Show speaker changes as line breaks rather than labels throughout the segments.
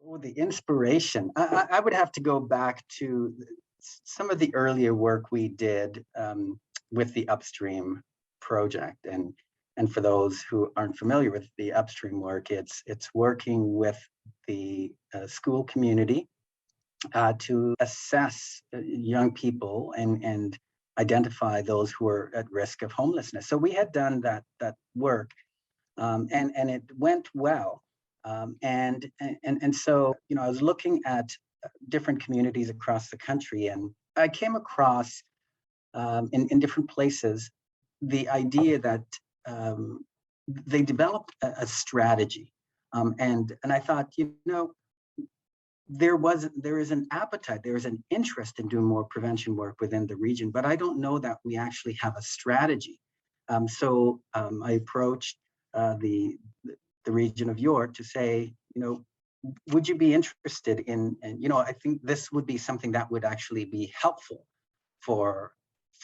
Oh, the inspiration. I would have to go back to some of the earlier work we did with the upstream project. And for those who aren't familiar with the upstream work, it's working with the school community to assess young people and identify those who are at risk of homelessness. So we had done that work, and it went well. And so, I was looking at different communities across the country, and I came across in different places the idea that they developed a strategy, and I thought, there is an appetite, there is an interest in doing more prevention work within the region, but I don't know that we actually have a strategy. So I approached the region of York to say, would you be interested in, and I think this would be something that would actually be helpful for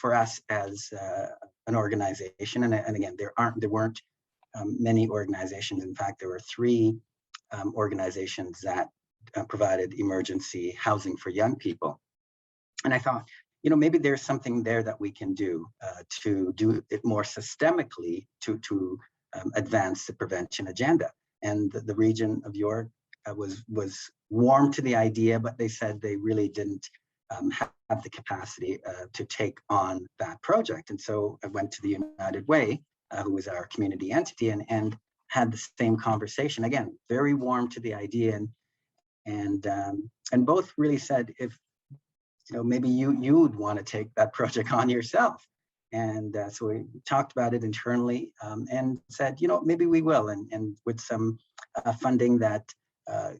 us as an organization. And again, there weren't many organizations. In fact, there were three organizations that provided emergency housing for young people. And I thought, maybe there's something there that we can do to do it more systemically to advance the prevention agenda. And the region of York was warm to the idea, but they said they really didn't have the capacity to take on that project. And so I went to the United Way, who was our community entity, and had the same conversation. Again, very warm to the idea, and both really said, if maybe you would want to take that project on yourself. And so we talked about it internally, and said, maybe we will. And with some funding that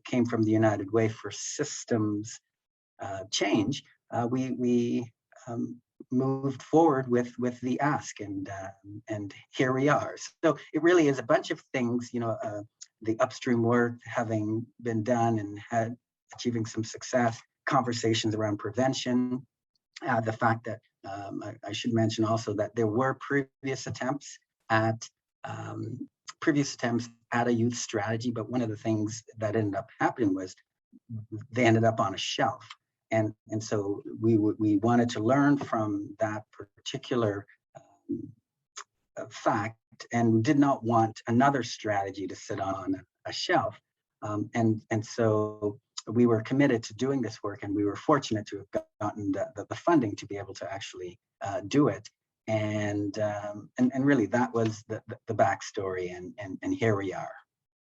came from the United Way for systems change, we moved forward with the ask, and here we are. So it really is a bunch of things, the upstream work having been done and achieving some success, conversations around prevention, the fact that I should mention also that there were previous attempts at a youth strategy, but one of the things that ended up happening was they ended up on a shelf. And so we wanted to learn from that particular fact, and did not want another strategy to sit on a shelf. And so we were committed to doing this work, and we were fortunate to have gotten the funding to be able to actually do it. And really that was the backstory, and here we are.